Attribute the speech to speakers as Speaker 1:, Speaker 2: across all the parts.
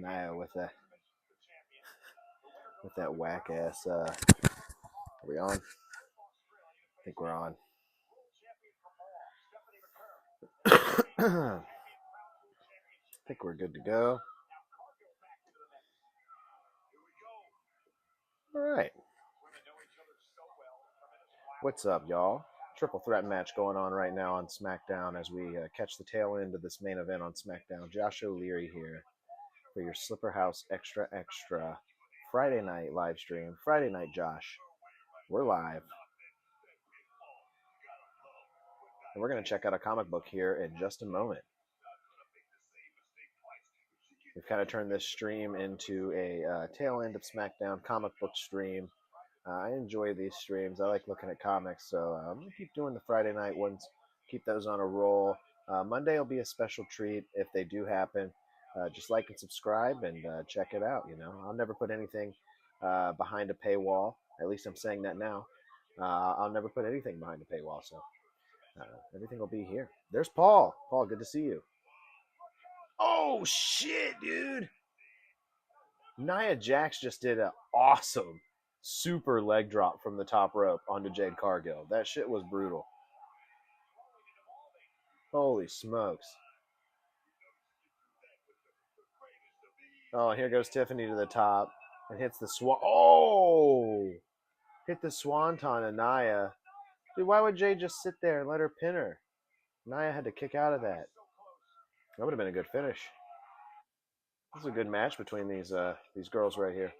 Speaker 1: Nia with that whack ass. Are we on? I think we're on. I think we're good to go. All right. What's up, y'all? Triple threat match going on right now on Smackdown as we catch the tail end of this main event on Smackdown. Josh O'Leary here for your Slipper House Extra Extra Friday night live stream. Friday night, Josh. We're live. And we're going to check out a comic book here in just a moment. We've kind of turned this stream into a tail end of SmackDown comic book stream. I enjoy these streams. I like looking at comics, so I'm going to keep doing the Friday night ones, keep those on a roll. Monday will be a special treat if they do happen. Just like and subscribe and check it out. You know, I'll never put anything behind a paywall. At least I'm saying that now. I'll never put anything behind a paywall, so everything will be here. There's Paul. Paul, good to see you. Oh, shit, dude. Nia Jax just did an awesome super leg drop from the top rope onto Jade Cargill. That shit was brutal. Holy smokes. Oh, here goes Tiffany to the top and hits the swan. Oh! Hit the swanton on Nia. Dude, why would Jade just sit there and let her pin her? Nia had to kick out of that. That would have been a good finish. This is a good match between these girls right here.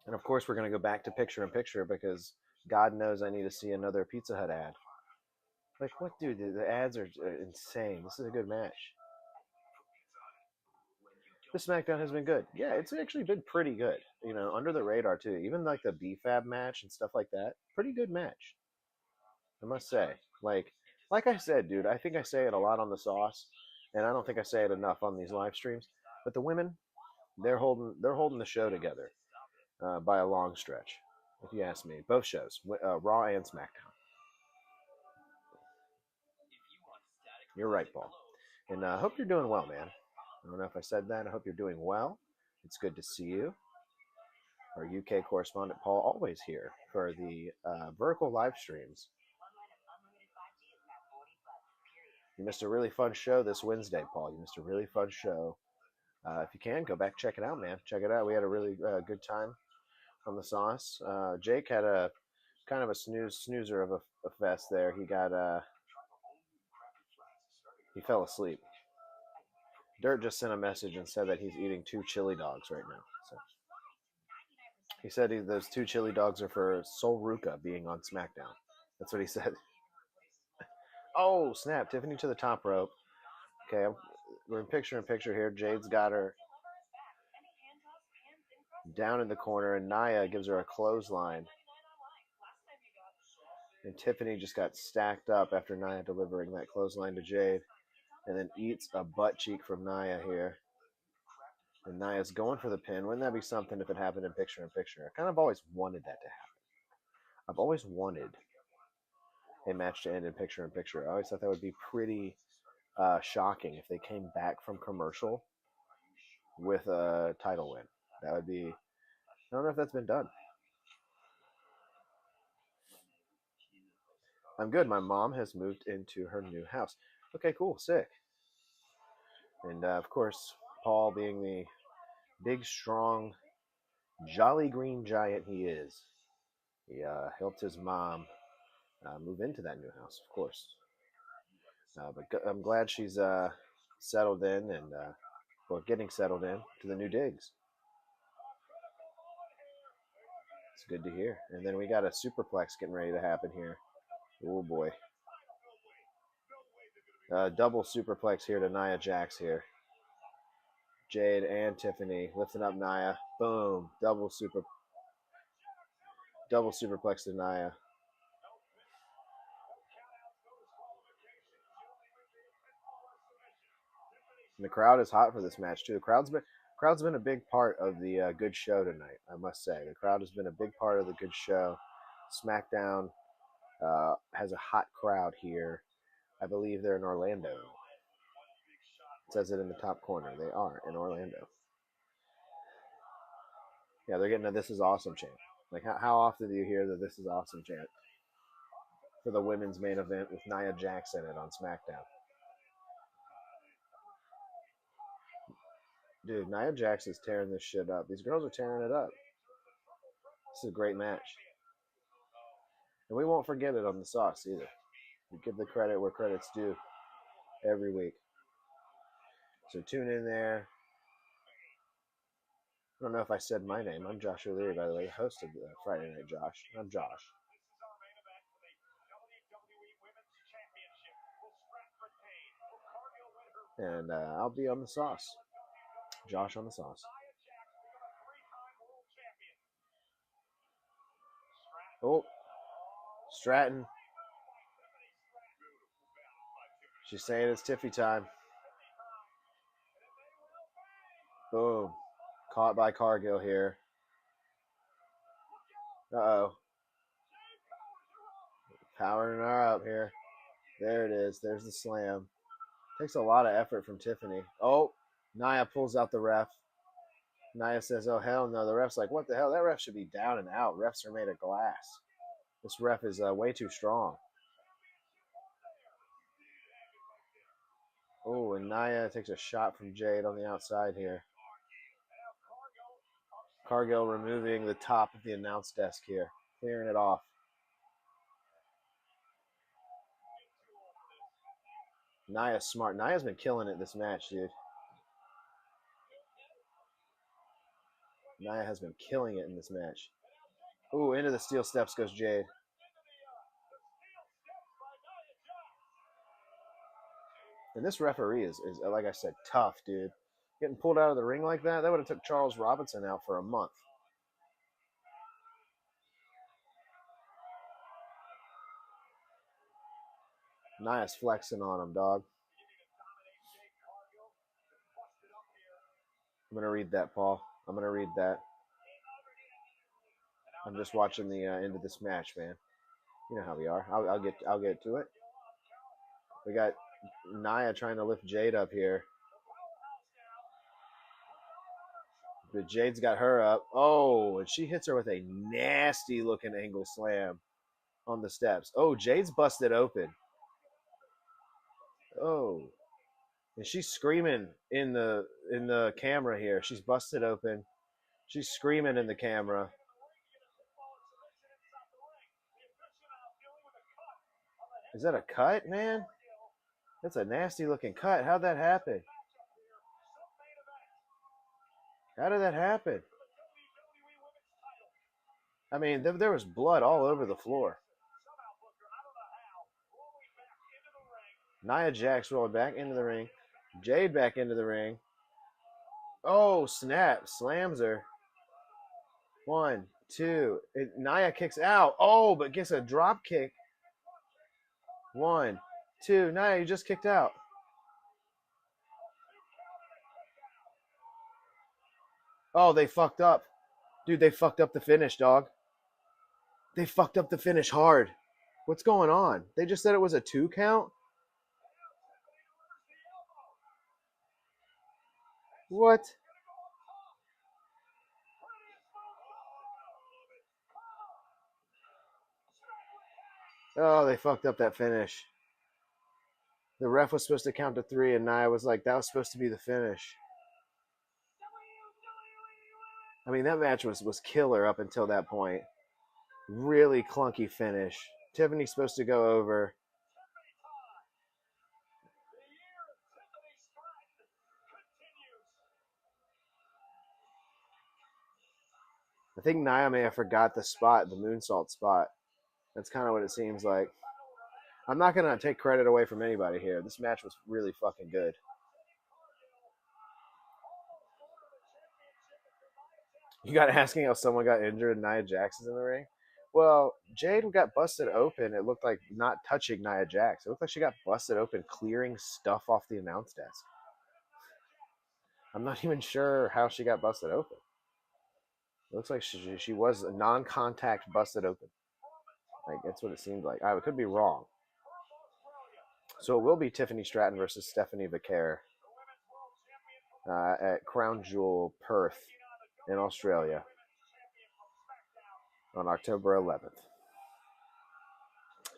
Speaker 1: And of course, we're going to go back to picture-in-picture because God knows I need to see another Pizza Hut ad. Like, what, dude? The ads are insane. This is a good match. This SmackDown has been good. Yeah, it's actually been pretty good. You know, under the radar, too. Even, like, the BFAB match and stuff like that. Pretty good match. I must say. Like I said, dude, I think I say it a lot on the sauce, and I don't think I say it enough on these live streams. But the women, they're holding the show together by a long stretch, if you ask me. Both shows, Raw and SmackDown. You're right, Paul. And I hope you're doing well, man. I don't know if I said that. I hope you're doing well. It's good to see you. Our UK correspondent, Paul, always here for the vertical live streams. You missed a really fun show this Wednesday, Paul. You missed a really fun show. If you can, go back, check it out, man. Check it out. We had a really good time on the sauce. Jake had a kind of a snoozer of a fest there. He fell asleep. Dirt just sent a message and said that he's eating 2 chili dogs right now. So he said those 2 chili dogs are for Sol Ruka being on SmackDown. That's what he said. Oh, snap. Tiffany to the top rope. Okay, we're in picture-in-picture here. Jade's got her down in the corner, and Nia gives her a clothesline. And Tiffany just got stacked up after Nia delivering that clothesline to Jade. And then eats a butt cheek from Nia here. And Nia's going for the pin. Wouldn't that be something if it happened in picture-in-picture? I kind of always wanted that to happen. I've always wanted a match to end in picture-in-picture. I always thought that would be pretty shocking if they came back from commercial with a title win. That would be... I don't know if that's been done. I'm good. My mom has moved into her new house. Okay, cool. Sick. And, of course, Paul being the big, strong, jolly green giant he is, he helped his mom move into that new house, of course. But I'm glad she's settled in and or getting settled in to the new digs. It's good to hear. And then we got a superplex getting ready to happen here. Oh boy. Double superplex here to Nia Jax here. Jade and Tiffany lifting up Nia. Boom. Double superplex to Nia. And the crowd is hot for this match too. The crowd's been a big part of the good show tonight, I must say. The crowd has been a big part of the good show. SmackDown has a hot crowd here. I believe they're in Orlando. It says it in the top corner. They are in Orlando. Yeah, they're getting a "This is awesome" chant. Like, how often do you hear the "This is awesome" chant for the women's main event with Nia Jax in it on SmackDown? Dude, Nia Jax is tearing this shit up. These girls are tearing it up. This is a great match. And we won't forget it on the sauce either. We give the credit where credit's due every week. So tune in there. I don't know if I said my name. I'm Josh O'Leary, by the way, host of Friday Night Josh. I'm Josh. And I'll be on the sauce. Josh on the sauce. Oh, Stratton. She's saying it's Tiffy time. Boom. Caught by Cargill here. Uh-oh. Powering her up here. There it is. There's the slam. Takes a lot of effort from Tiffany. Oh, Nia pulls out the ref. Nia says, oh, hell no. The ref's like, what the hell? That ref should be down and out. Refs are made of glass. This ref is way too strong. Oh, and Nia takes a shot from Jade on the outside here. Cargill removing the top of the announce desk here. Clearing it off. Nia's smart. Nia's been killing it this match, dude. Nia has been killing it in this match. Ooh, into the steel steps goes Jade. And this referee is like I said, tough, dude. Getting pulled out of the ring like that would have took Charles Robinson out for a month. Nia's flexing on him, dog. I'm gonna read that, Paul. I'm gonna read that. I'm just watching the end of this match, man. You know how we are. I'll get to it. We got Nia trying to lift Jade up here. But Jade's got her up. Oh, and she hits her with a nasty looking angle slam on the steps. Oh, Jade's busted open. Oh. And she's screaming in the camera here. She's busted open. She's screaming in the camera. Is that a cut, man? That's a nasty looking cut. How'd that happen? How did that happen? I mean, there was blood all over the floor. Nia Jax rolling back into the ring. Jade back into the ring. Oh, snap. Slams her. 1, 2. Nia kicks out. Oh, but gets a drop kick. 1, 2. Nia, you just kicked out. Oh, they fucked up. Dude, they fucked up the finish, dog. They fucked up the finish hard. What's going on? They just said it was a 2 count? What? Oh, they fucked up that finish. The ref was supposed to count to 3, and Nia was like, that was supposed to be the finish. I mean, that match was killer up until that point. Really clunky finish. Tiffany's supposed to go over. I think Nia may have forgot the spot, the moonsault spot. That's kind of what it seems like. I'm not going to take credit away from anybody here. This match was really fucking good. You got asking how someone got injured and Nia Jax is in the ring? Well, Jade got busted open. It looked like not touching Nia Jax. It looked like she got busted open clearing stuff off the announce desk. I'm not even sure how she got busted open. It looks like she was a non-contact busted open. Like, that's what it seemed like. I could be wrong. So it will be Tiffany Stratton versus Stephanie Vicaire at Crown Jewel, Perth, in Australia. on October 11th.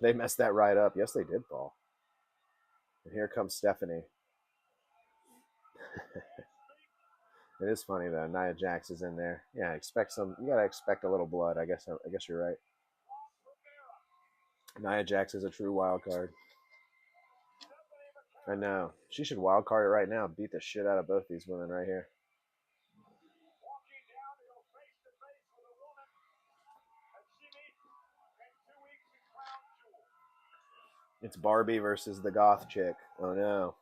Speaker 1: They messed that right up. Yes, they did, Paul. And here comes Stephanie. It is funny though. Nia Jax is in there. Yeah, expect some. You gotta expect a little blood. I guess you're right. Nia Jax is a true wild card. I know. She should wild card it right now. Beat the shit out of both these women right here. It's Barbie versus the goth chick. Oh no.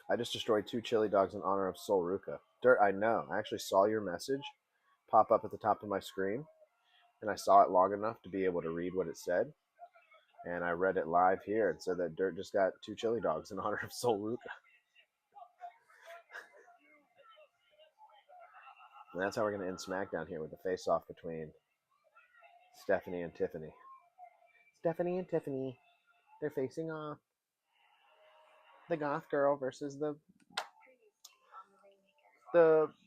Speaker 1: I just destroyed 2 chili dogs in honor of Sol Ruka. Dirt, I know. I actually saw your message pop up at the top of my screen, and I saw it long enough to be able to read what it said. And I read it live here and said that Dirt just got 2 chili dogs in honor of Sol Ruka. And that's how we're going to end SmackDown here with the face-off between Stephanie and Tiffany. Stephanie and Tiffany, they're facing off. The goth girl versus the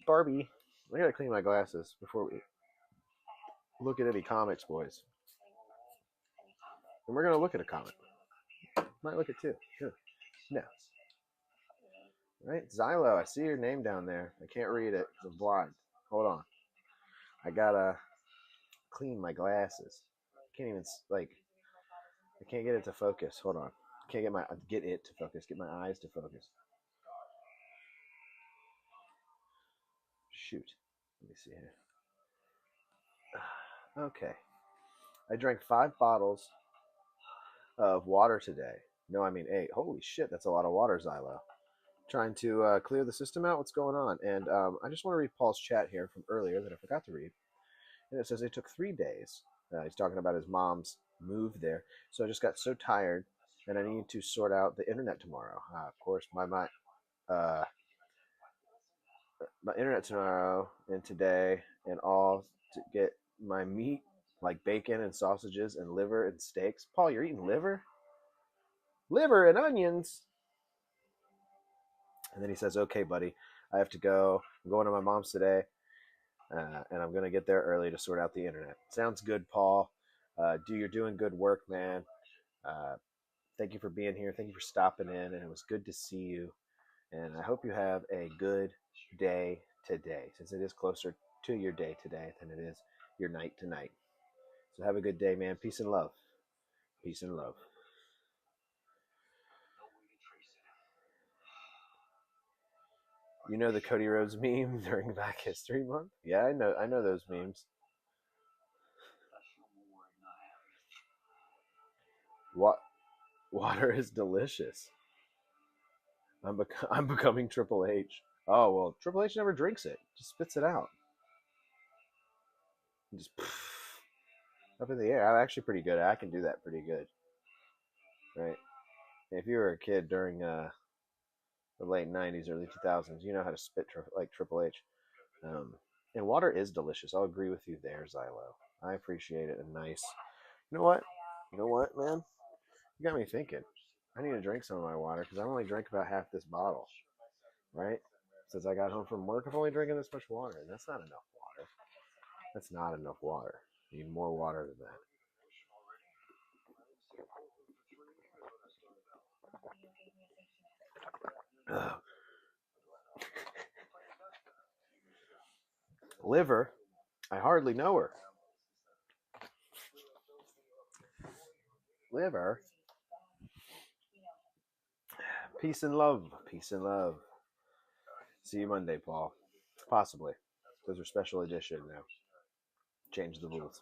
Speaker 1: Barbie. I gotta clean my glasses before we look at any comics, boys. And we're gonna look at a comic. Might look at two. Sure. No. Right? Xylo, I see your name down there. I can't read it because I'm blind. Hold on. I gotta clean my glasses. I can't even I can't get it to focus. Hold on. I can't get it to focus. Get my eyes to focus. Shoot. Let me see here. Okay. I drank 5 bottles of water today. No, I mean 8. Holy shit, that's a lot of water, Xylo. Trying to clear the system out. What's going on? And I just want to read Paul's chat here from earlier that I forgot to read. And it says it took 3 days. He's talking about his mom's move there. So I just got so tired, and I need to sort out the internet tomorrow. Of course, my internet tomorrow and today and all to get my meat, like bacon and sausages and liver and steaks. Paul, you're eating liver? Liver and onions. And then he says, okay, buddy, I have to go. I'm going to my mom's today, and I'm going to get there early to sort out the internet. Sounds good, Paul. You're doing good work, man. Thank you for being here. Thank you for stopping in, and it was good to see you. And I hope you have a good day today, since it is closer to your day today than it is your night tonight. So have a good day, man. Peace and love. Peace and love. You know the Cody Rhodes meme during Black History Month? Yeah, I know those memes. What? Water is delicious. I'm becoming Triple H. Oh well, Triple H never drinks it; just spits it out. Just up in the air. I'm actually pretty good. I can do that pretty good, right? If you were a kid during the late '90s, early 2000s, you know how to spit like Triple H. And water is delicious. I'll agree with you there, Xylo. I appreciate it. And nice. You know what? You know what, man? You got me thinking. I need to drink some of my water because I only drank about half this bottle, right? Since I got home from work, I'm only drinking this much water, and that's not enough water. That's not enough water. You need more water than that. Ugh. Liver? I hardly know her. Liver? Peace and love. Peace and love. See you Monday, Paul. Possibly. Those are special edition now. Change the rules.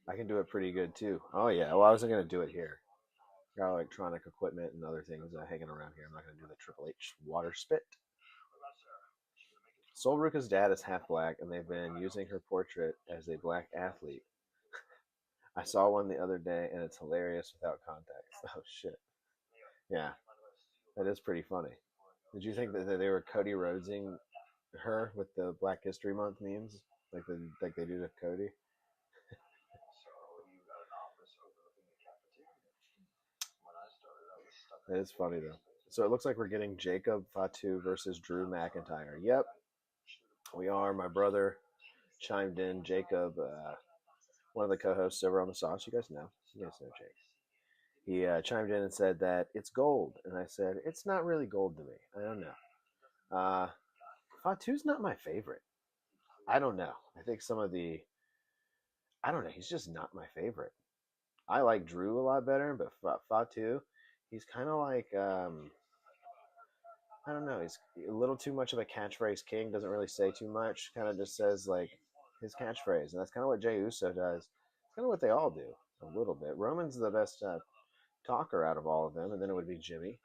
Speaker 1: I can do it pretty good too. Oh yeah. Well, I wasn't gonna do it here. Got electronic equipment and other things hanging around here. I'm not gonna do the Triple H water spit. Sol Ruka's dad is half black, and they've been using her portrait as a black athlete. I saw one the other day, and it's hilarious without context. Oh shit. Yeah, that is pretty funny. Did you think that they were Cody Rhodesing her with the Black History Month memes, like they do to Cody? It is funny though. So it looks like we're getting Jacob Fatu versus Drew McIntyre. Yep, we are. My brother chimed in. Jacob, one of the co-hosts over on the Sauce. You guys know Jake. He chimed in and said that it's gold, and I said it's not really gold to me. I don't know. Fatu's not my favorite. I don't know. I think some of the I don't know. He's just not my favorite. I like Drew a lot better, but Fatu, he's kind of like I don't know. He's a little too much of a catchphrase king. Doesn't really say too much. Kind of just says like his catchphrase, and that's kind of what Jey Uso does. It's kind of what they all do a little bit. Roman's the best talker out of all of them, and then it would be Jimmy.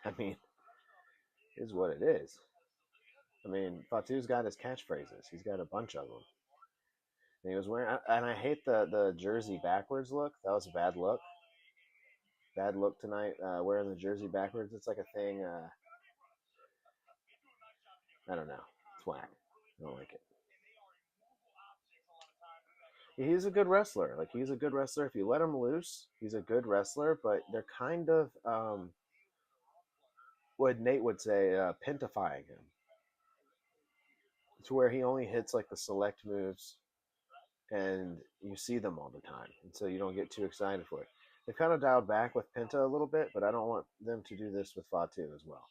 Speaker 1: I mean, is what it is. I mean, Fatu's got his catchphrases. He's got a bunch of them. And he was wearing, and I hate the jersey backwards look. That was a bad look. Bad look tonight. Wearing the jersey backwards. It's like a thing. I don't know. It's whack. I don't like it. He's a good wrestler. Like he's a good wrestler. If you let him loose, he's a good wrestler. But they're kind of what Nate would say, pentifying him to where he only hits like the select moves, and you see them all the time, and so you don't get too excited for it. They've kind of dialed back with Penta a little bit, but I don't want them to do this with Fatu as well.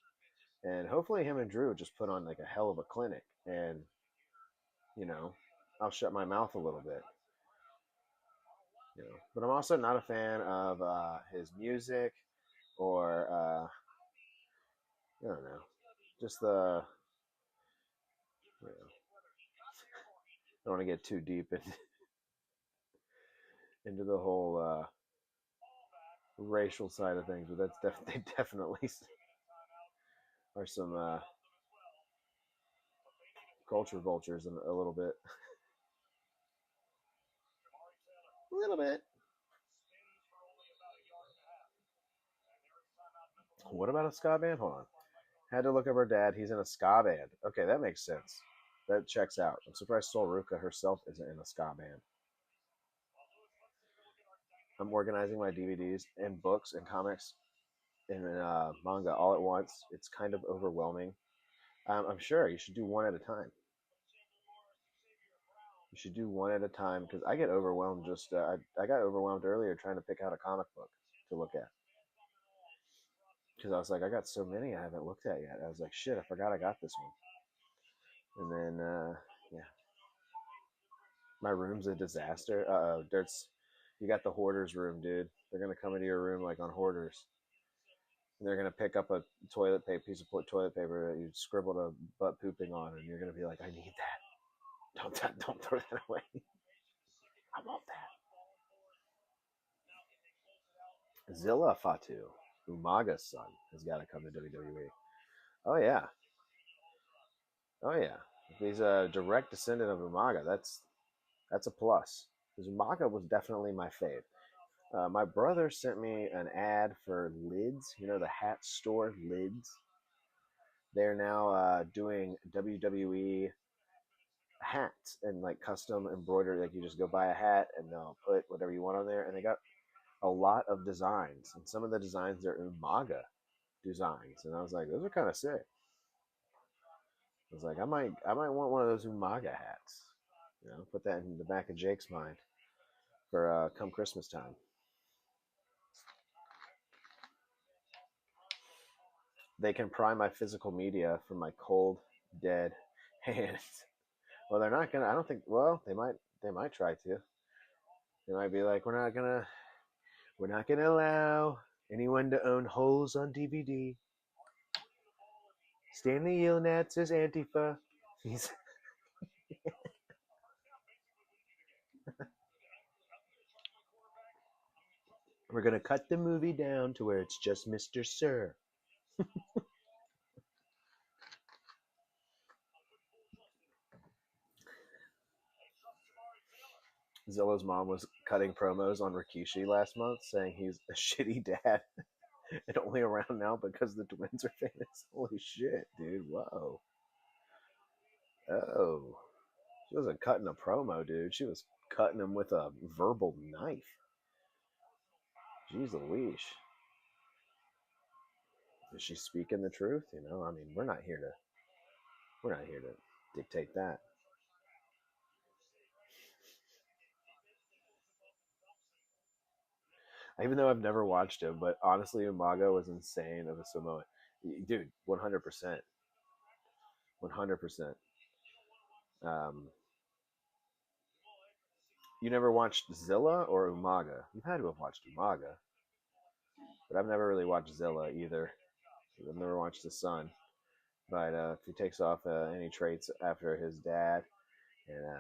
Speaker 1: And hopefully, him and Drew just put on like a hell of a clinic, and you know, I'll shut my mouth a little bit. But I'm also not a fan of his music or I don't know, just the you know, I don't want to get too deep into the whole racial side of things, but they definitely are some culture vultures in a little bit, a little bit. What about a ska band? Hold on, had to look up her dad. He's in a ska band. Okay, that makes sense. That checks out. I'm surprised Soruka herself isn't in a ska band. I'm organizing my DVDs and books and comics and manga all at once. It's kind of overwhelming. I'm sure you should do one at a time. You should do one at a time because I get overwhelmed. Just I got overwhelmed earlier trying to pick out a comic book to look at because I was like, I got so many I haven't looked at yet. I was like, shit, I forgot I got this one. And then yeah, my room's a disaster. There's you got the hoarders room, dude. They're gonna come into your room like on hoarders. And they're gonna pick up a toilet paper piece of toilet paper that you scribbled a butt pooping on, and you're gonna be like, I need that. Don't throw that away. I want that. Zilla Fatu, Umaga's son, has got to come to WWE. Oh yeah, oh yeah. If he's a direct descendant of Umaga, that's a plus. Because Umaga was definitely my fave. My brother sent me an ad for Lids. You know the hat store Lids. They're now doing WWE hats and like custom embroidery. Like you just go buy a hat and they'll put whatever you want on there. And they got a lot of designs, and some of the designs are Umaga designs. And I was like, those are kind of sick. I was like, I might want one of those Umaga hats. Put that in the back of Jake's mind for come Christmas time. They can pry my physical media from my cold, dead hands. Well, they're not gonna. I don't think. Well, they might. They might try to. They might be like, we're not gonna allow anyone to own holes on DVD. Stanley Yelnats is Antifa. He's we're gonna cut the movie down to where it's just Mr. Sir. Zilla's mom was cutting promos on Rikishi last month, saying he's a shitty dad and only around now because the twins are famous. Holy shit, dude! Whoa. Oh, she wasn't cutting a promo, dude. She was cutting him with a verbal knife. Jeez Louise. Is she speaking the truth? I mean, we're not here to dictate that. Even though I've never watched him, but honestly, Umaga was insane of a Samoan. Dude, 100%. 100%. Um, you never watched Zilla or Umaga? You've had to have watched Umaga, but I've never really watched Zilla either. I've never watched the son, but if he takes off any traits after his dad, and I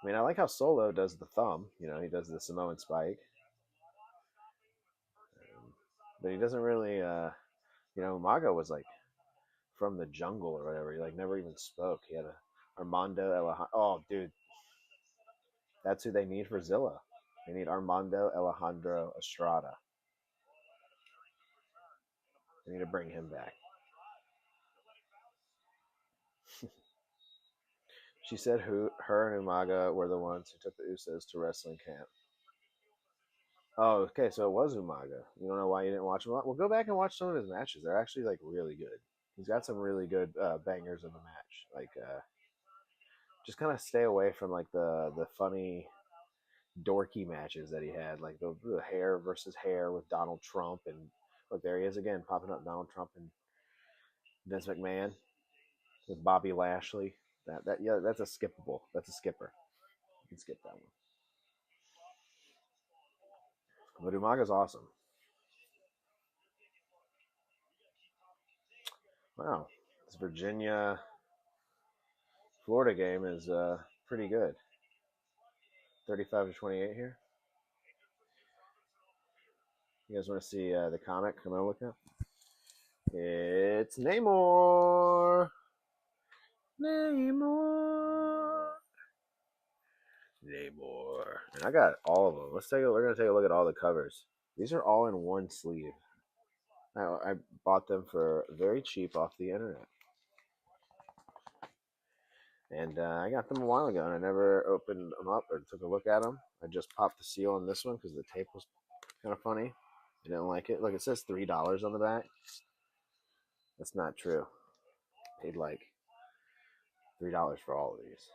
Speaker 1: mean, I like how Solo does the thumb. He does the Samoan spike, but he doesn't really. Umaga was like from the jungle or whatever. He like never even spoke. He had a Armando Alejandro. Oh, dude, that's who they need for Zilla. They need Armando Alejandro Estrada. They need to bring him back. She said her and Umaga were the ones who took the Usos to wrestling camp. Oh, okay, so it was Umaga. You don't know why you didn't watch him? Well, go back and watch some of his matches. They're actually like really good. He's got some really good bangers in the match. Like, just kind of stay away from like the funny dorky matches that he had, like the hair versus hair with Donald Trump, and look, there he is again, popping up Donald Trump and Vince McMahon with Bobby Lashley. Yeah, that's a skippable. That's a skipper. You can skip that one. But Umaga's awesome. Wow, this Virginia Florida game is pretty good. 35-28 here. You guys want to see the comic I'm gonna look at? It's Namor. Namor. Namor. And I got all of them. We're gonna take a look at all the covers. These are all in one sleeve. I bought them for very cheap off the internet, and I got them a while ago, and I never opened them up or took a look at them. I just popped the seal on this one because the tape was kind of funny. I didn't like it. Look, it says $3 on the back. That's not true. I paid like $3 for all of these.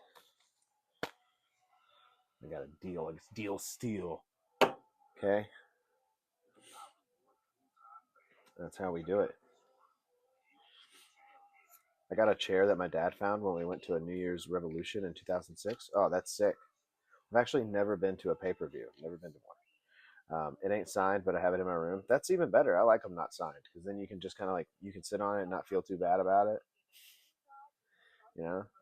Speaker 1: I got a deal. It's deal steal. Okay, that's how we do it. I got a chair that my dad found when we went to a New Year's Revolution in 2006. Oh, that's sick. I've actually never been to a pay per view. Never been to one. It ain't signed, but I have it in my room. That's even better. I like them not signed because then you can just kind of like you can sit on it and not feel too bad about it.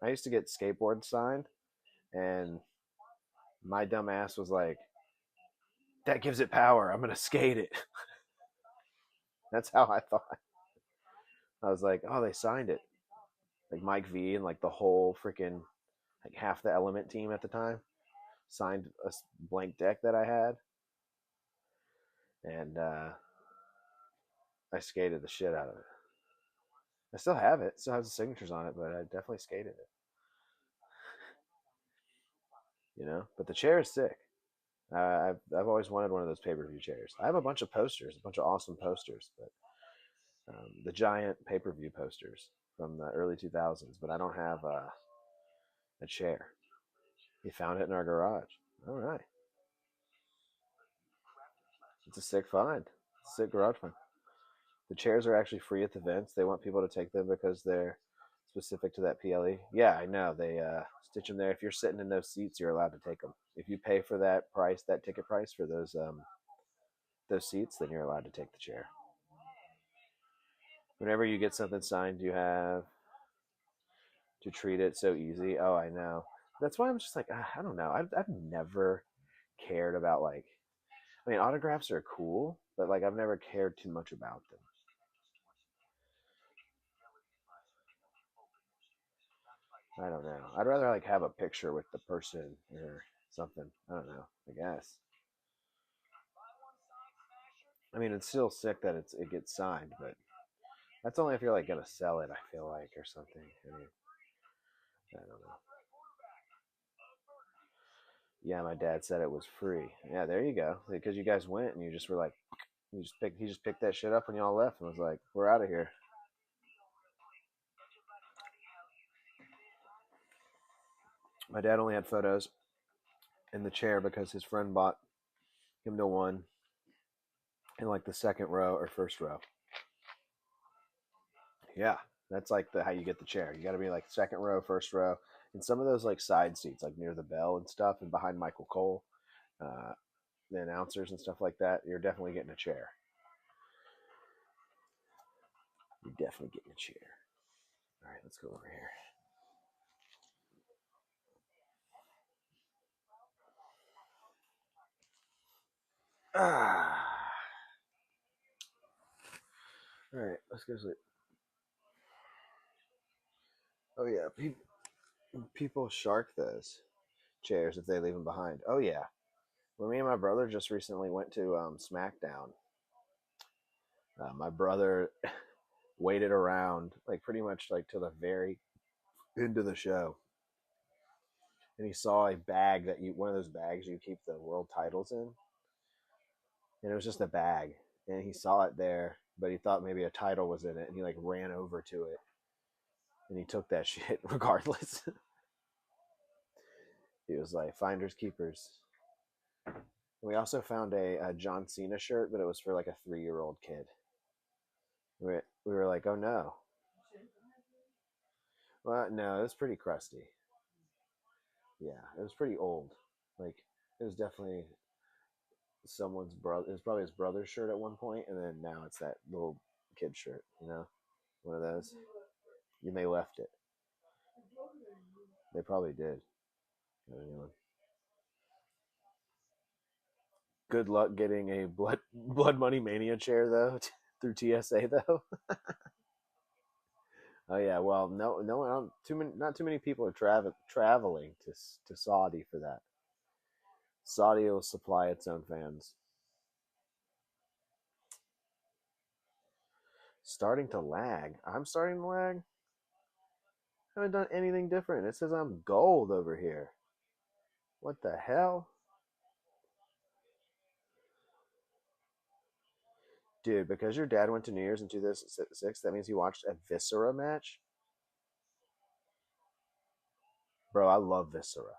Speaker 1: I used to get skateboards signed, and my dumb ass was like, "That gives it power. I'm gonna skate it." That's how I thought. I was like, "Oh, they signed it." Like Mike V and like the whole freaking like half the Element team at the time signed a blank deck that I had, and I skated the shit out of it. I still have it. Still has the signatures on it, but I definitely skated it. But the chair is sick. I've always wanted one of those pay per view chairs. I have a bunch of posters, a bunch of awesome posters, but the giant pay per view posters from the early 2000s. But I don't have a chair. He found it in our garage. All right, it's a sick find. Sick garage find. The chairs are actually free at the vents. They want people to take them because they're specific to that PLE. Yeah, I know. They stitch them there. If you're sitting in those seats, you're allowed to take them. If you pay for that price, that ticket price for those seats, then you're allowed to take the chair. Whenever you get something signed, you have to treat it so easy. Oh, I know. That's why I'm just like, I don't know. I've never cared about like, I mean, autographs are cool, but like I've never cared too much about them. I don't know. I'd rather like have a picture with the person or something. I don't know. I guess. I mean, it's still sick that it gets signed, but that's only if you're like gonna sell it. I feel like or something. I mean, I don't know. Yeah, my dad said it was free. Yeah, there you go. Because you guys went and you just were like, he just picked that shit up when y'all left and was like, we're out of here. My dad only had photos in the chair because his friend bought him to one in like the second row or first row. Yeah, that's like the how you get the chair. You got to be like second row, first row, and some of those like side seats, like near the bell and stuff, and behind Michael Cole, uh, the announcers and stuff like that. You're definitely getting a chair. You're definitely getting a chair. All right, let's go over here. Ah. All right, let's go sleep. Oh yeah, people shark those chairs if they leave them behind. Oh yeah, when me and my brother just recently went to Smackdown, my brother waited around like pretty much like till the very end of the show, and he saw a bag that you one of those bags you keep the world titles in, and it was just a bag, and he saw it there, but he thought maybe a title was in it, and he like ran over to it, and he took that shit regardless. He was like finders keepers. We also found a John Cena shirt, but it was for like a 3-year-old kid. We were like, oh no. Well, no, it was pretty crusty. Yeah, it was pretty old. Like, it was definitely someone's brother. It was probably his brother's shirt at one point, and then now it's that little kid shirt, one of those. And they left it. They probably did. Good luck getting a blood money mania chair though through TSA though. Oh yeah, well no, not too many people are traveling to Saudi for that. Saudi will supply its own fans. Starting to lag. I'm starting to lag. I haven't done anything different. It says I'm gold over here. What the hell? Dude, because your dad went to New Year's in 2006, that means he watched a Viscera match? Bro, I love Viscera.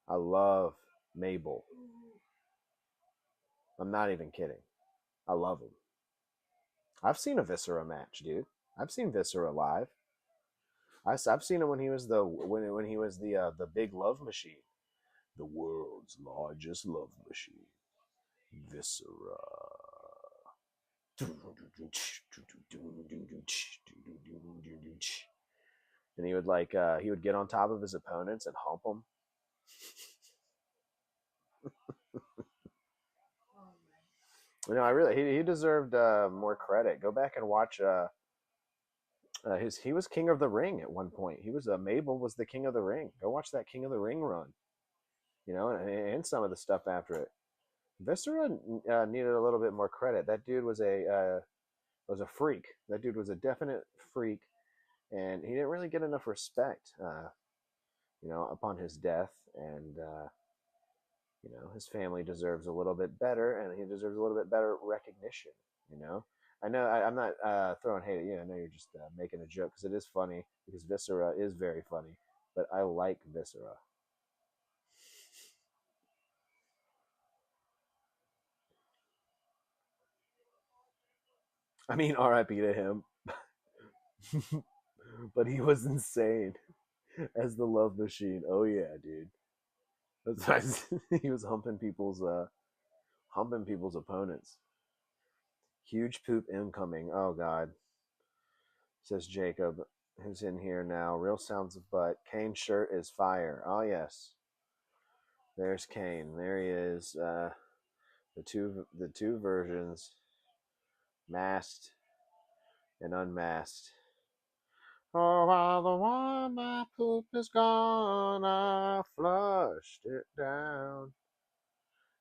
Speaker 1: I love Mabel. I'm not even kidding. I love him. I've seen a Viscera match, dude. I've seen Viscera live. I've seen him when he was when he was the big love machine, the world's largest love machine, Viscera. And he would get on top of his opponents and hump them. I really he deserved more credit. Go back and watch his he was King of the Ring at one point. He was Mabel was the King of the Ring. Go watch that King of the Ring run. And some of the stuff after it. Viscera needed a little bit more credit. That dude was a freak. That dude was a definite freak, and he didn't really get enough respect. Upon his death, and his family deserves a little bit better, and he deserves a little bit better recognition. I know I'm not throwing hate at you. I know you're just making a joke because it is funny because Viscera is very funny, but I like Viscera. I mean, R.I.P. to him, but he was insane as the Love Machine. Oh yeah, dude. He was humping people's opponents. Huge poop incoming. Oh god, says Jacob, who's in here now. Real sounds of butt. Kane's shirt is fire. Oh yes, there's Kane. There he is. The two versions, masked and unmasked. Oh, while the one my poop is gone, I flushed it down.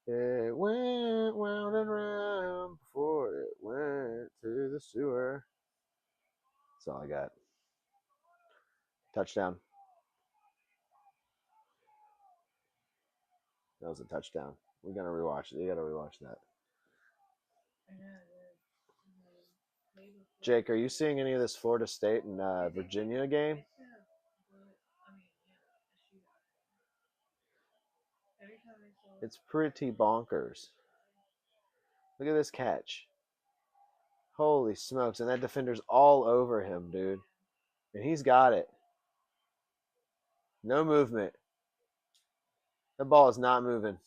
Speaker 1: It went round and round before it went to the sewer. That's all I got. Touchdown. That was a touchdown. We're gonna rewatch it. You gotta rewatch that. Jake, are you seeing any of this Florida State and Virginia game? It's pretty bonkers. Look at this catch. Holy smokes. And that defender's all over him, dude. And he's got it. No movement. The ball is not moving.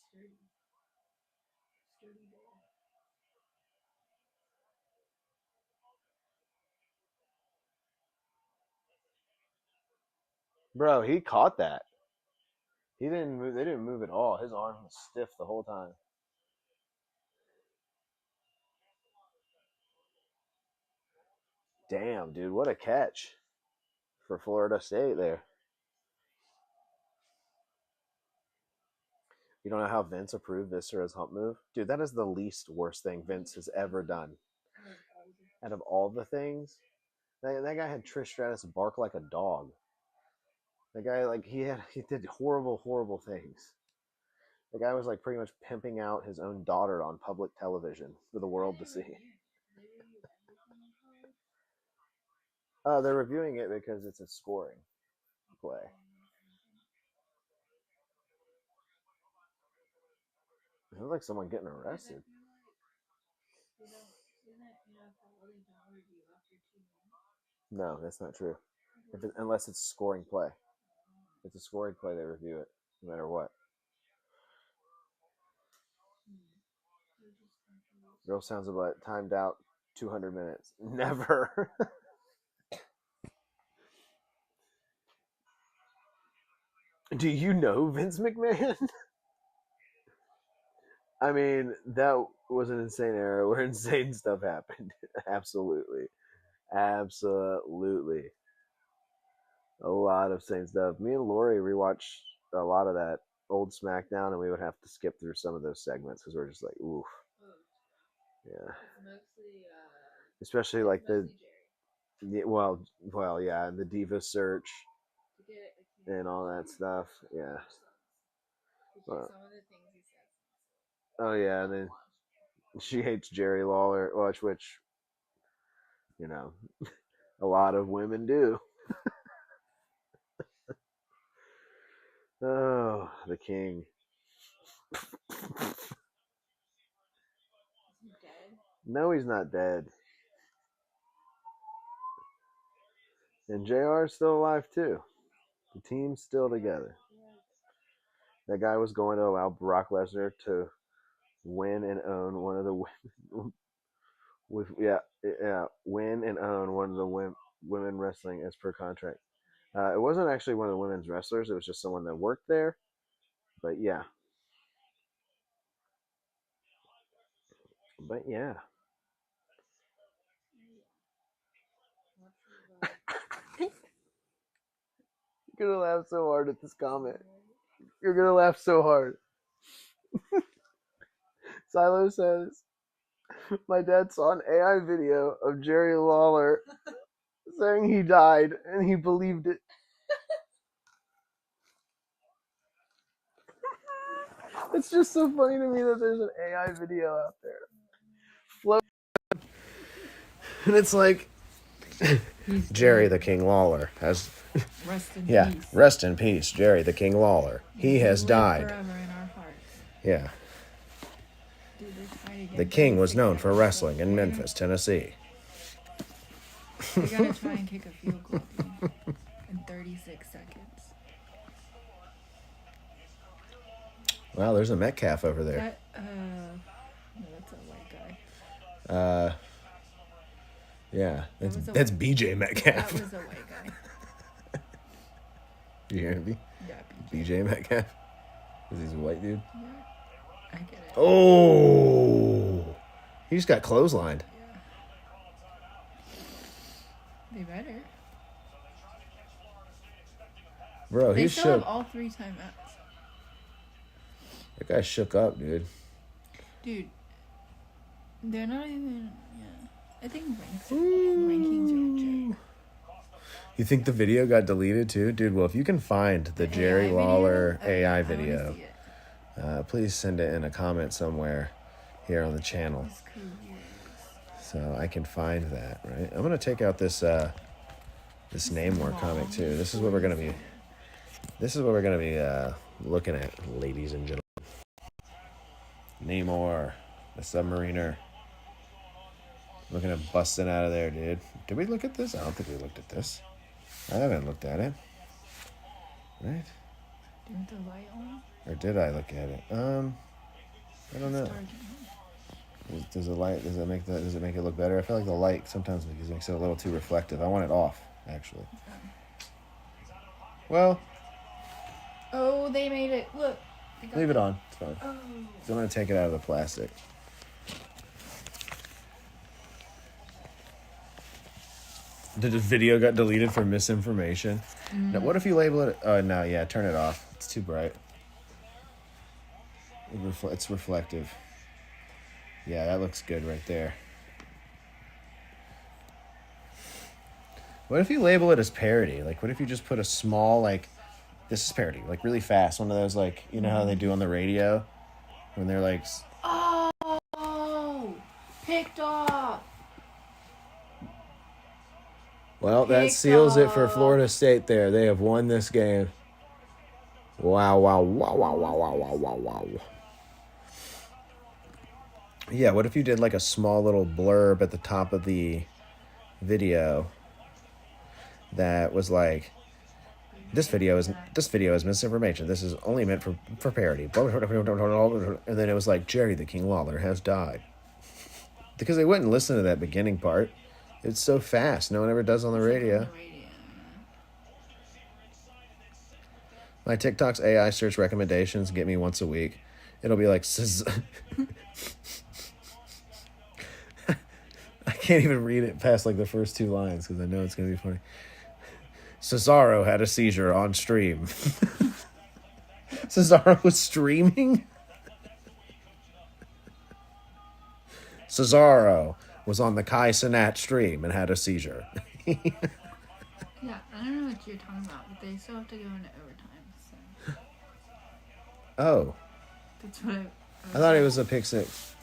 Speaker 1: Bro, he caught that. He didn't move. They didn't move at all. His arm was stiff the whole time. Damn, dude, what a catch for Florida State there. You don't know how Vince approved Viscera's hump move? Dude, that is the least worst thing Vince has ever done. Out of all the things, that guy had Trish Stratus bark like a dog. The guy, like, he did horrible things. The guy was like pretty much pimping out his own daughter on public television for the world to see. They're reviewing it because it's a scoring play. It looks like someone getting arrested. No, that's not true. Unless it's a scoring play. If it's a scoring play, they review it, no matter what. Girl sounds about timed out 200 minutes. Never. Do you know Vince McMahon? I mean, that was an insane era where insane stuff happened. Absolutely. Absolutely. A lot of insane stuff. Me and Lori rewatched a lot of that old SmackDown, and we would have to skip through some of those segments because we're just like, oof. Yeah. Especially like the well, yeah, and the Diva search and all that stuff. Yeah. Oh yeah, and then she hates Jerry Lawler, which you know, a lot of women do. Oh, the king. No, he's not dead. And JR is still alive too. The team's still together. That guy was going to allow Brock Lesnar to win and own one of the win and own one of the women wrestling as per contract. It wasn't actually one of the women's wrestlers. It was just someone that worked there. But yeah. You're gonna laugh so hard at this comment. You're gonna laugh so hard. Silo says, my dad saw an AI video of Jerry Lawler saying he died, and he believed it. It's just so funny to me that there's an AI video out there. And it's like, Jerry the King Lawler has... Rest in peace, Jerry the King Lawler. He has died. Forever in our hearts. Yeah. The King was known for wrestling in Memphis, Tennessee.
Speaker 2: We gotta try and kick a field goal in 36 seconds.
Speaker 1: Wow, there's a Metcalf over there.
Speaker 2: No, that's a white guy.
Speaker 1: Yeah, that's BJ Metcalf.
Speaker 2: That was a white guy.
Speaker 1: You hear me?
Speaker 2: Yeah,
Speaker 1: BJ Metcalf? Because he's a white dude?
Speaker 2: Yeah, I get it.
Speaker 1: Oh! He just got clotheslined.
Speaker 2: Yeah. They better.
Speaker 1: Bro,
Speaker 2: they
Speaker 1: he's
Speaker 2: still
Speaker 1: shook.
Speaker 2: Have all 3 timeouts.
Speaker 1: That guy shook up, dude.
Speaker 2: Dude, they're not even... Yeah. I think rankings are a joke.
Speaker 1: You think the video got deleted too? Dude, well, if you can find the Jerry Lawler AI video, please send it in a comment somewhere here on the channel
Speaker 2: This code is
Speaker 1: so I can find that. Right, I'm gonna take out this this Namor comic too. This is what we're gonna be. This is what we're gonna be looking at, ladies and gentlemen. Namor, the submariner. Looking at busting out of there, dude. Did we look at this? I don't think we looked at this. I haven't looked at it. Right?
Speaker 2: Didn't the light on?
Speaker 1: Or did I look at it? I don't know. Does the light? Does it make it look better? I feel like the light sometimes makes it a little too reflective. I want it off, actually. Well.
Speaker 2: Oh, they made it. Look.
Speaker 1: Leave it on. It's fine.
Speaker 2: Oh.
Speaker 1: So I'm gonna take it out of the plastic. Did the video got deleted for misinformation? Now, what if you label it? Oh no, yeah, turn it off. It's too bright. It's reflective. Yeah, that looks good right there. What if you label it as parody? Like, what if you just put a small, like, this is parody, like really fast. One of those, like, you know how they do on the radio when they're like,
Speaker 2: oh, picked off.
Speaker 1: well, that seals it for Florida State there. They have won this game. Wow, wow, wow, wow, wow, wow, wow, wow, wow. Yeah, what if you did like a small little blurb at the top of the video that was like, this video is misinformation. This is only meant for parody. And then it was like, Jerry the King Lawler has died. Because they wouldn't listen to that beginning part. It's so fast. No one ever does on the radio. My TikTok's AI search recommendations get me once a week. It'll be like, I can't even read it past like the first two lines because I know it's going to be funny. Cesaro had a seizure on stream. Cesaro was streaming? Cesaro was on the Kai Cenat stream and had a seizure.
Speaker 2: Yeah, I don't know what you're talking about, but they still have to go into overtime, so.
Speaker 1: Oh.
Speaker 2: That's what
Speaker 1: I thought it was a pick six.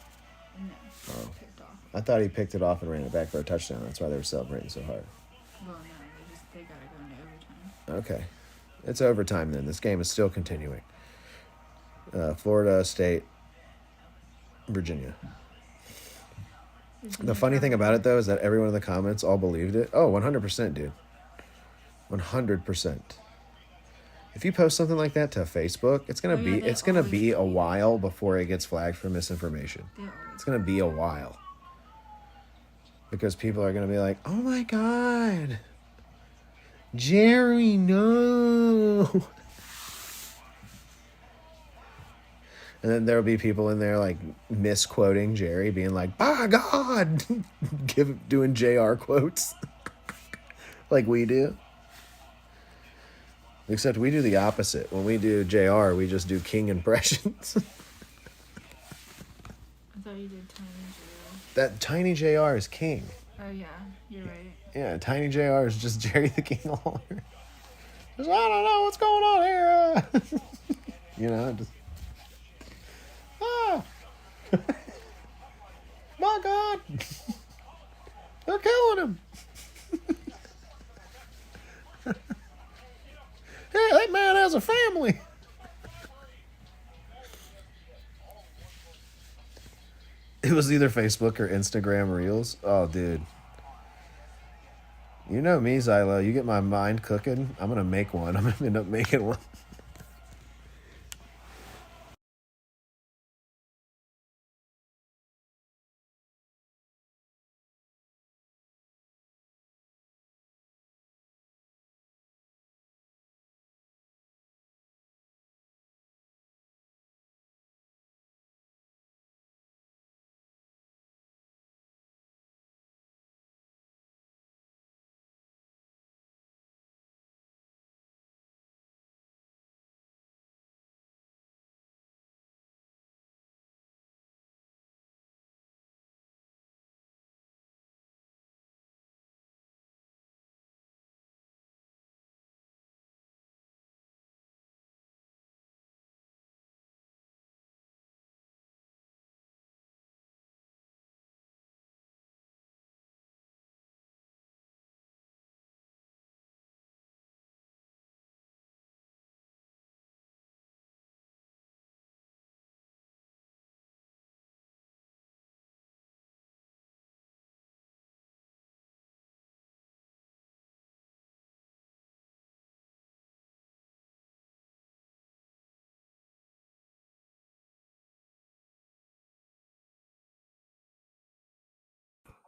Speaker 2: No,
Speaker 1: Oh.
Speaker 2: picked off.
Speaker 1: I thought he picked it off and ran it back for a touchdown. That's why they were celebrating so hard.
Speaker 2: Well, no, they gotta go into overtime.
Speaker 1: Okay. It's overtime then. This game is still continuing. Florida State, Virginia. The funny thing about it, though, is that everyone in the comments all believed it. Oh, 100%, dude. 100%. If you post something like that to Facebook, it's gonna be a while before it gets flagged for misinformation. It's gonna be a while. Because people are gonna be like, oh my God, Jerry, no. And then there'll be people in there like misquoting Jerry, being like, by God, doing JR quotes like we do. Except we do the opposite. When we do JR, we just do King impressions.
Speaker 2: I thought you did Tiny JR.
Speaker 1: That Tiny JR is King.
Speaker 2: Oh, yeah, you're right.
Speaker 1: Yeah, Tiny JR is just Jerry the King Lawler. I don't know what's going on here. You know, just... My God. They're killing him. Hey, that man has a family. It was either Facebook or Instagram Reels. Oh, dude. You know me, Zylo. You get my mind cooking, I'm going to make one. I'm going to end up making one.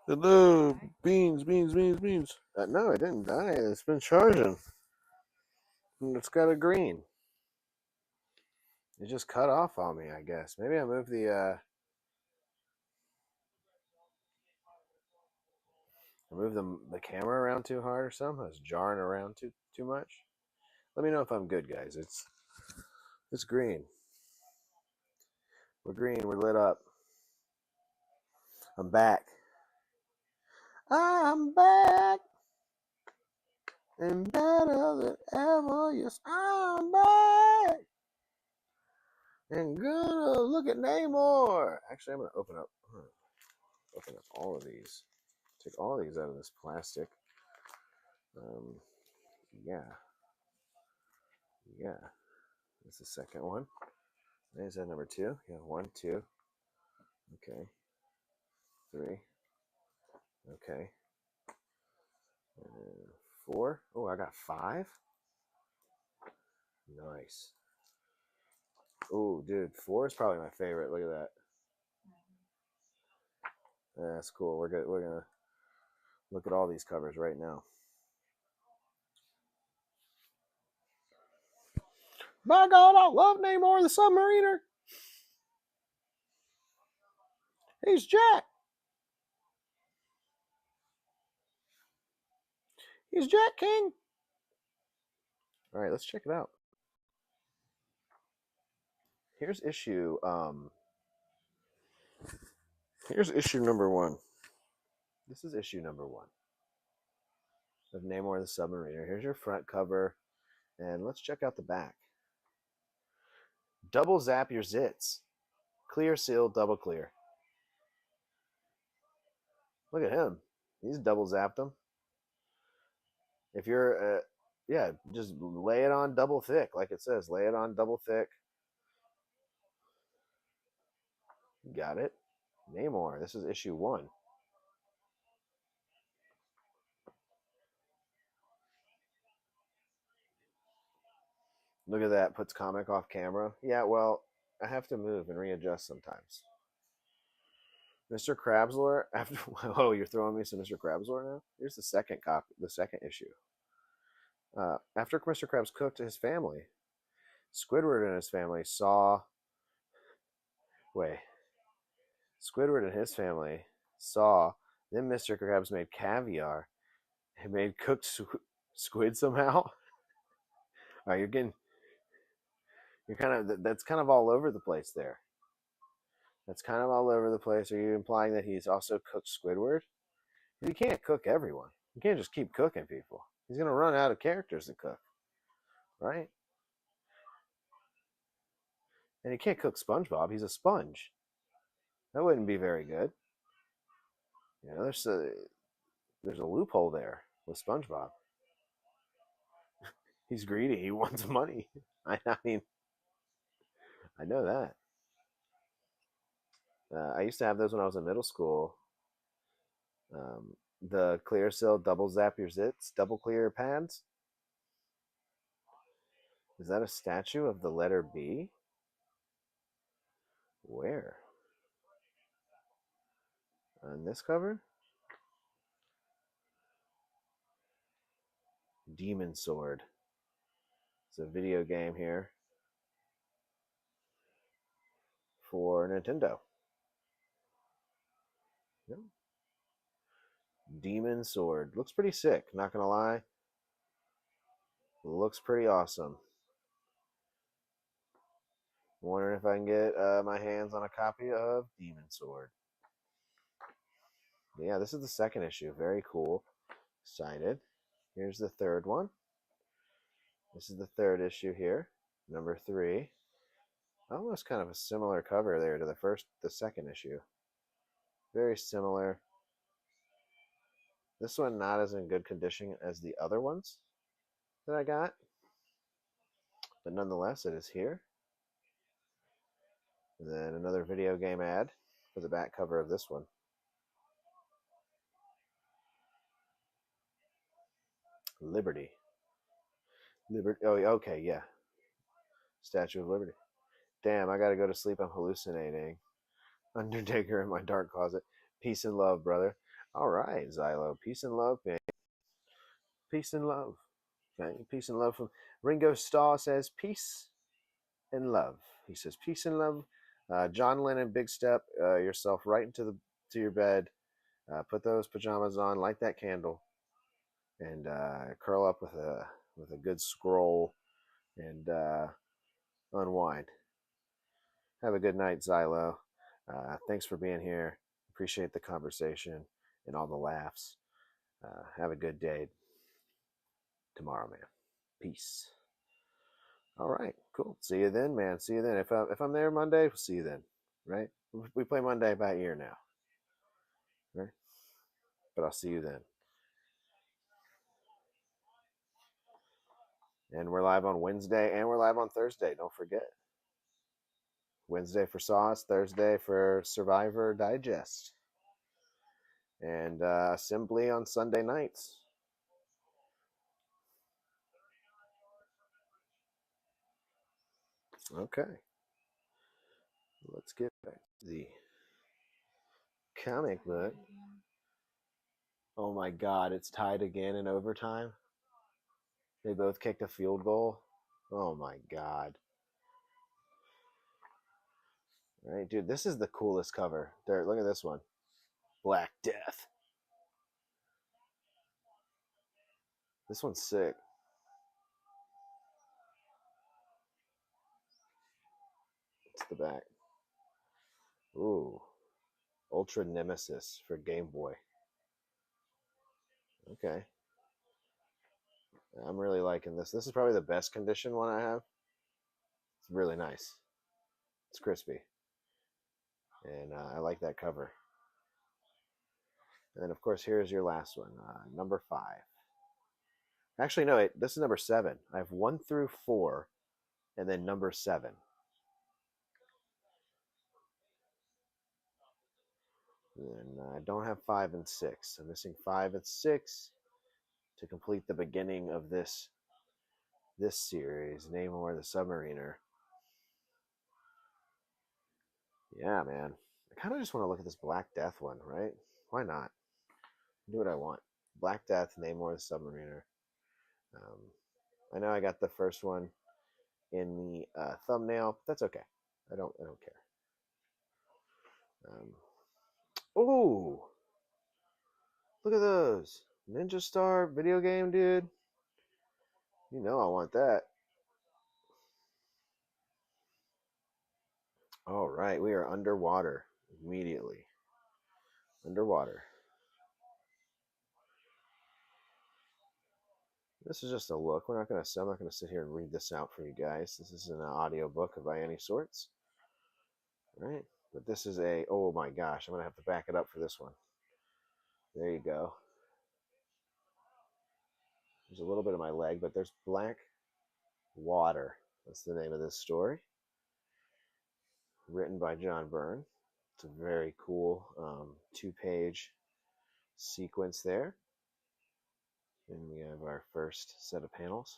Speaker 1: Hello, beans, beans, beans, beans. No, it didn't die. It's been charging. It's got a green. It just cut off on me, I guess. Maybe I moved the camera around too hard or something. It's jarring around too much. Let me know if I'm good, guys. It's green. We're green. We're lit up. I'm back. I'm back and better than ever. Yes, I'm back and gonna look at Namor. Actually, I'm gonna open up all of these. Take all of these out of this plastic. Um, yeah, yeah. That's the second one. There's that number 2. Yeah, 1, 2. Okay, 3. Okay, 4. Oh, I got 5. Nice. Oh, dude, 4 is probably my favorite. Look at that. That's cool. We're good. We're gonna look at all these covers right now. By God, I love Namor the Submariner. He's Jack. He's Jack King. All right, let's check it out. Here's issue. Here's issue number 1. This is issue number 1 of Namor the Submariner. Here's your front cover, and let's check out the back. Double zap your zits. Clear seal, double clear. Look at him. He's double zapped them. If you're, yeah, just lay it on double thick, like it says. Lay it on double thick. Got it. Namor. This is issue 1. Look at that. Puts comic off camera. Yeah, well, I have to move and readjust sometimes. Mr. Krabs lore. After oh, you're throwing me some Mr. Krabs lore now. Here's the second copy, the second issue. After Mr. Krabs cooked his family, Squidward and his family saw. Wait. Squidward and his family saw. Then Mr. Krabs made caviar. He made cooked squid somehow. All right, you're kind of, that's kind of all over the place there. That's kind of all over the place. Are you implying that he's also cooked Squidward? You can't cook everyone. You can't just keep cooking people. He's gonna run out of characters to cook, right? And he can't cook SpongeBob. He's a sponge. That wouldn't be very good. You know, there's a loophole there with SpongeBob. He's greedy. He wants money. I mean, I know that. I used to have those when I was in middle school. The clear seal double zap your zits, double clear pads. Is that a statue of the letter B? Where? On this cover? Demon Sword. It's a video game here for Nintendo. Yep. Demon Sword. Looks pretty sick, not gonna lie. Looks pretty awesome. Wondering if I can get my hands on a copy of Demon Sword. Yeah, this is the second issue. Very cool. Excited. Here's the third one. This is the third issue here. Number 3. Almost kind of a similar cover there to the second issue. Very similar. This one not as in good condition as the other ones that I got. But nonetheless, it is here. And then another video game ad for the back cover of this one. Liberty. Liberty. Oh, okay, yeah. Statue of Liberty. Damn, I gotta go to sleep. I'm hallucinating. Undertaker in my dark closet. Peace and love, brother. All right, Xylo. Peace and love, man. Peace and love. Okay? Peace and love from Ringo Starr says peace and love. He says peace and love. John Lennon, big step yourself right into the to your bed. Put those pajamas on, light that candle, and curl up with a good scroll and unwind. Have a good night, Xylo. Thanks for being here. Appreciate the conversation and all the laughs. Have a good day tomorrow, man. Peace. All right, cool. See you then, man. See you then. If I'm there Monday, we'll see you then. Right? We play Monday by ear now. Right? But I'll see you then. And we're live on Wednesday and we're live on Thursday. Don't forget. Wednesday for Sauce, Thursday for Survivor Digest, and Assembly on Sunday nights. Okay, let's get back to the comic book. Oh my God, it's tied again in overtime. They both kicked a field goal. Oh my God. All right, dude, this is the coolest cover. There, look at this one. Black Death. This one's sick. It's the back. Ooh. Ultra Nemesis for Game Boy. Okay. I'm really liking this. This is probably the best condition one I have. It's really nice. It's crispy. And I like that cover. And then, of course, here's your last one, number 5. Actually, no, this is number 7. I have 1 through 4, and then number 7. And I don't have 5 and 6. I'm missing 5 and 6 to complete the beginning of this series, Namor the Submariner. Yeah, man. I kind of just want to look at this Black Death one, right? Why not? Do what I want. Black Death, Namor the Submariner. I know I got the first one in the thumbnail. But that's okay. I don't care. Oh, look at those Ninja Star video game, dude. You know I want that. All right, we are underwater immediately. Underwater. This is just a look. I'm not gonna sit here and read this out for you guys. This isn't an audio book by any sorts, right? But this is a. Oh my gosh, I'm gonna have to back it up for this one. There you go. There's a little bit of my leg, but there's Black Water. That's the name of this story. Written by John Byrne. It's a very cool 2-page sequence there. And we have our first set of panels.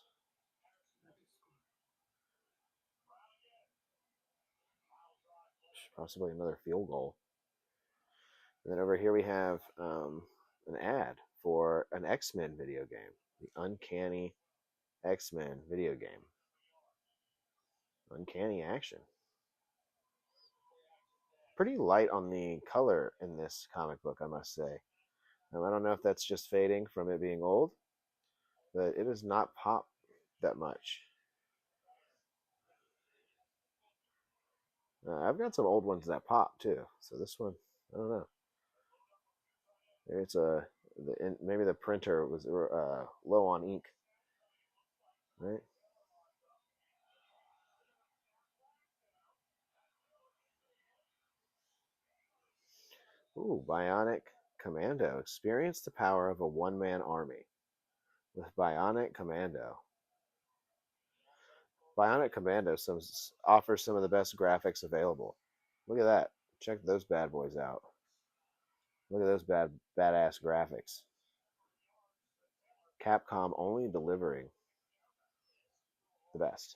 Speaker 1: Possibly another field goal. And then over here we have an ad for an X-Men video game. The Uncanny X-Men video game. Uncanny action. Pretty light on the color in this comic book, I must say. I don't know if that's just fading from it being old, but it does not pop that much. I've got some old ones that pop too. So this one, I don't know. Maybe it's maybe the printer was low on ink, right? Ooh, Bionic Commando. Experience the power of a one-man army with Bionic Commando. Bionic Commando offers some of the best graphics available. Look at that. Check those bad boys out. Look at those badass graphics. Capcom only delivering the best.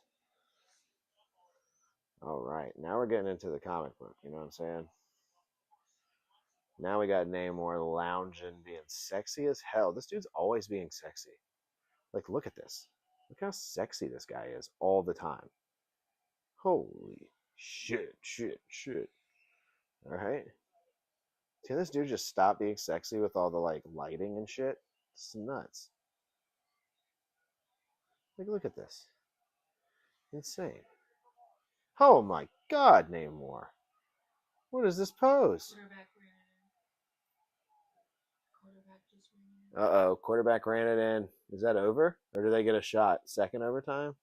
Speaker 1: All right, now we're getting into the comic book. You know what I'm saying? Now we got Namor lounging, being sexy as hell. This dude's always being sexy. Like, look at this. Look how sexy this guy is all the time. Holy shit, shit, shit. All right. Can this dude just stop being sexy with all the like lighting and shit? It's nuts. Like, look at this. Insane. Oh my god, Namor. What is this pose? Uh-oh, quarterback ran it in. Is that over? Or do they get a shot? Second overtime?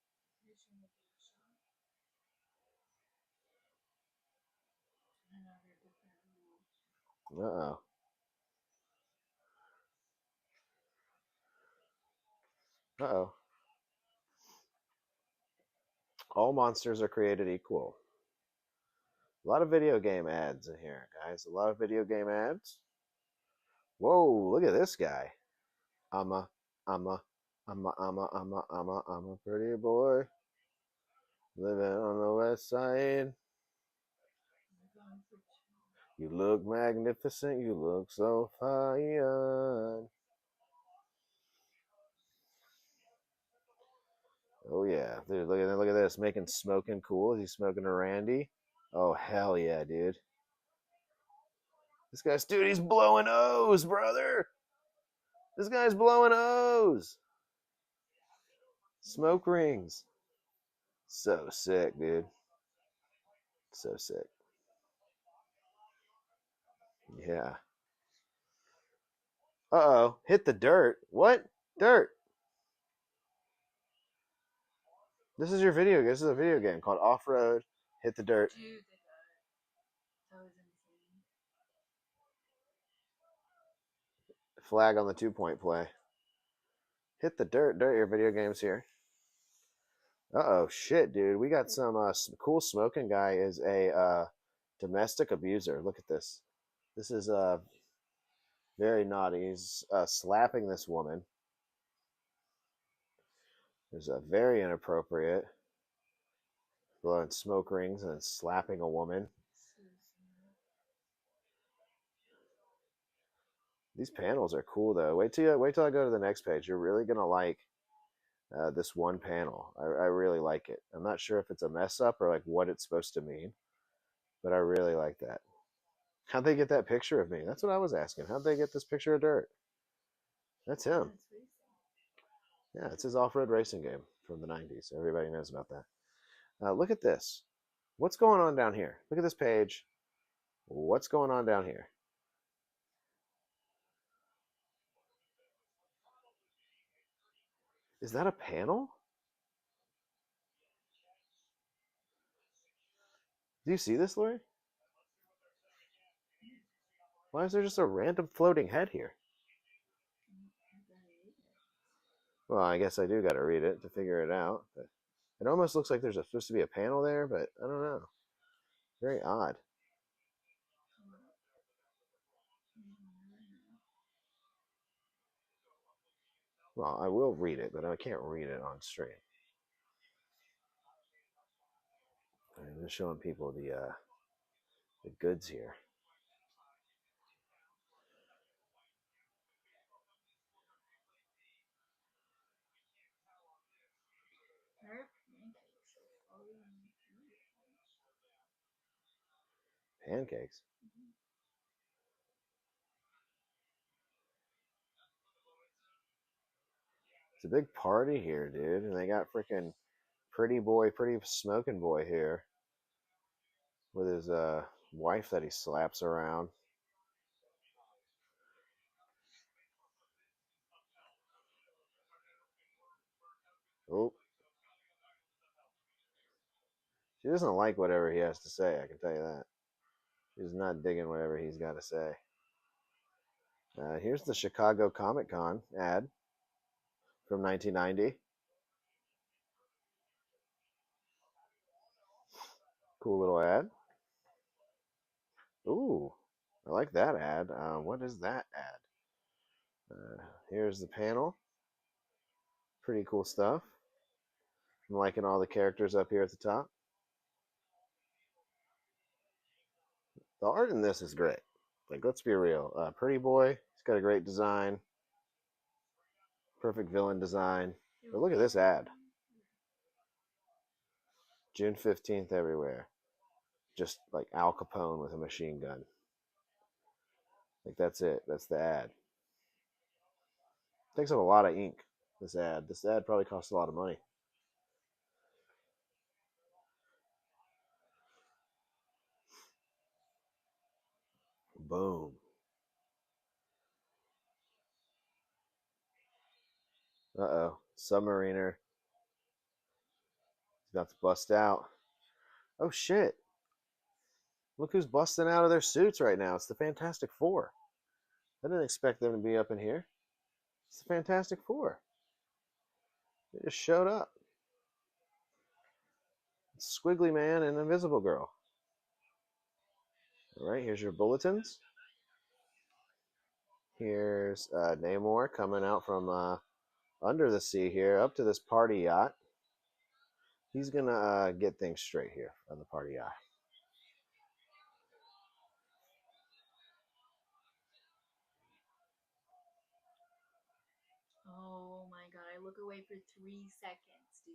Speaker 1: Uh-oh. Uh-oh. All monsters are created equal. A lot of video game ads in here, guys. A lot of video game ads. Whoa, look at this guy. I'm a, I'm a, I'm a pretty boy. Living on the west side. You look magnificent. You look so fine. Oh yeah, dude! Look at this. Making smoking cool. Is he smoking a Randy? Oh hell yeah, dude! This guy's dude. He's blowing O's, brother. This guy's blowing O's. Smoke rings. So sick, dude. So sick. Yeah. Uh-oh. Hit the dirt. What? Dirt. This is your video. This is a video game called Off Road. Hit the dirt.
Speaker 2: Dude, that was insane.
Speaker 1: Flag on the 2-point play. Hit the dirt. Dirt your video games here. Uh-oh. Shit, dude. We got some cool smoking guy is a domestic abuser. Look at this. This is very naughty. He's slapping this woman. There's a very inappropriate blowing smoke rings and slapping a woman. These panels are cool though. Wait till I go to the next page. You're really gonna like this one panel. I really like it. I'm not sure if it's a mess up or like what it's supposed to mean, but I really like that. How'd they get that picture of me? That's what I was asking. How'd they get this picture of dirt? That's him. Yeah, it's his off-road racing game from the 90s. Everybody knows about that. Look at this. What's going on down here? Look at this page. What's going on down here? Is that a panel? Do you see this, Lori? Why is there just a random floating head here? Well, I guess I do got to read it to figure it out. But it almost looks like there's supposed to be a panel there, but I don't know. Very odd. Well, I will read it, but I can't read it on stream. I'm just showing people the goods here. Pancakes. It's a big party here, dude, and they got freaking pretty smoking boy here with his wife that he slaps around. Oh, she doesn't like whatever he has to say. I can tell you that. She's not digging whatever he's got to say. Here's the Chicago Comic Con ad from 1990. Cool little ad. Ooh, I like that ad. What is that ad? Here's the panel. Pretty cool stuff. I'm liking all the characters up here at the top. The art in this is great. Like, let's be real. Pretty Boy, he's got a great design, perfect villain design. But look at this ad. June 15th everywhere. Just like Al Capone with a machine gun. Like, that's it. That's the ad. Takes up a lot of ink, this ad. This ad probably costs a lot of money. Boom. Uh-oh. Submariner. He's about to bust out. Oh, shit. Look who's busting out of their suits right now. It's the Fantastic Four. I didn't expect them to be up in here. It's the Fantastic Four. They just showed up. It's Squiggly Man and Invisible Girl. All right, here's your bulletins. Here's Namor coming out from under the sea here up to this party yacht. He's going to get things straight here on the party yacht.
Speaker 2: Oh my god, I look away for 3 seconds, dude.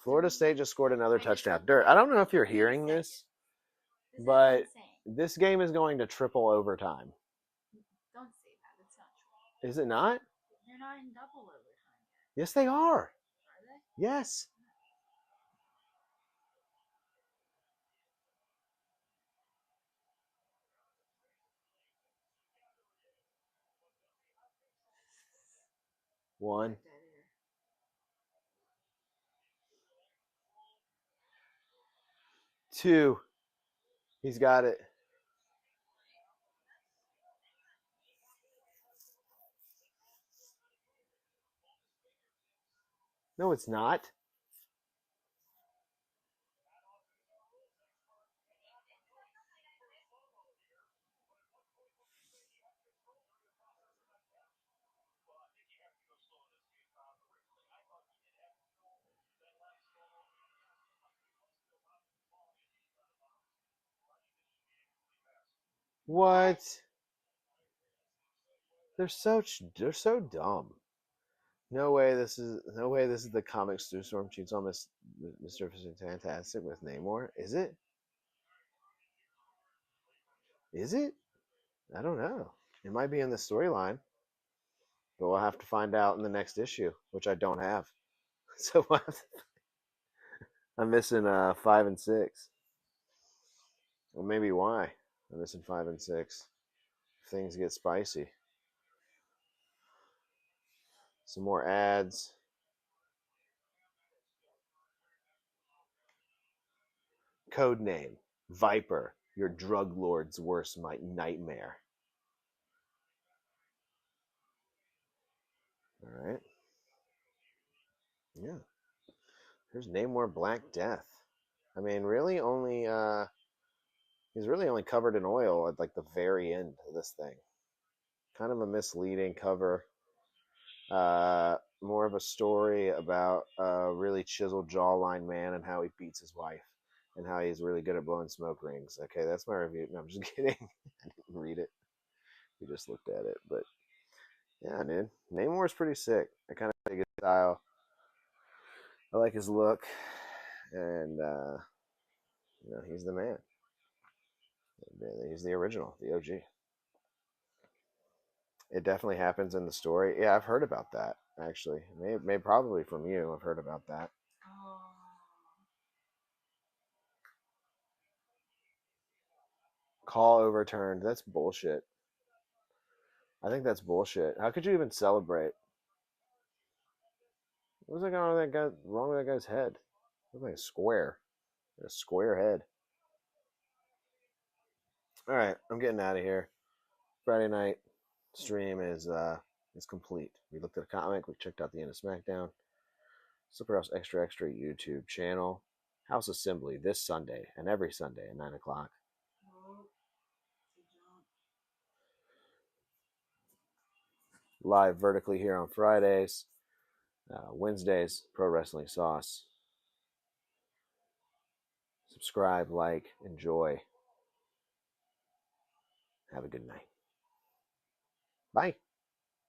Speaker 1: Florida State just scored another touchdown. Dirt, I don't know if you're hearing this, but this game is going to triple overtime.
Speaker 2: Don't say that. That's not true.
Speaker 1: Is it not?
Speaker 2: They're not in double overtime yet.
Speaker 1: Yes, they are.
Speaker 2: Are they?
Speaker 1: Yes. One. Two. He's got it. No, it's not. What? They're so dumb. No way this is the comics through Storm Shoots on this Mr. Fantastic with Namor. Is it? Is it? I don't know. It might be in the storyline, but we'll have to find out in the next issue, which I don't have. So I'm missing 5 and 6. Well, maybe why I'm missing 5 and 6. Things get spicy. Some more ads. Code name Viper, your drug lord's worst nightmare. All right. Yeah. Here's Namor Black Death. I mean, really only he's really only covered in oil at like the very end of this thing. Kind of a misleading cover. More of a story about a really chiseled jawline man and how he beats his wife and how he's really good at blowing smoke rings. Okay, that's my review. No, I'm just kidding. I didn't read it. We just looked at it. But yeah, dude. Namor's pretty sick. I kind of like his style. I like his look. And, he's the man. He's the original, the OG. It definitely happens in the story. Yeah, I've heard about that, actually. Maybe probably from you. I've heard about that. Call overturned. That's bullshit. I think that's bullshit. How could you even celebrate? What was that wrong with that guy's head? It looks like a square. A square head. All right, I'm getting out of here. Friday night stream is complete. We looked at a comic. We checked out the end of Smackdown. Slipperhouse Extra Extra YouTube channel. House Assembly this Sunday and every Sunday at 9 o'clock. Live vertically here on Fridays. Wednesdays, Pro Wrestling Sauce. Subscribe, like, enjoy. Have a good night. Bye.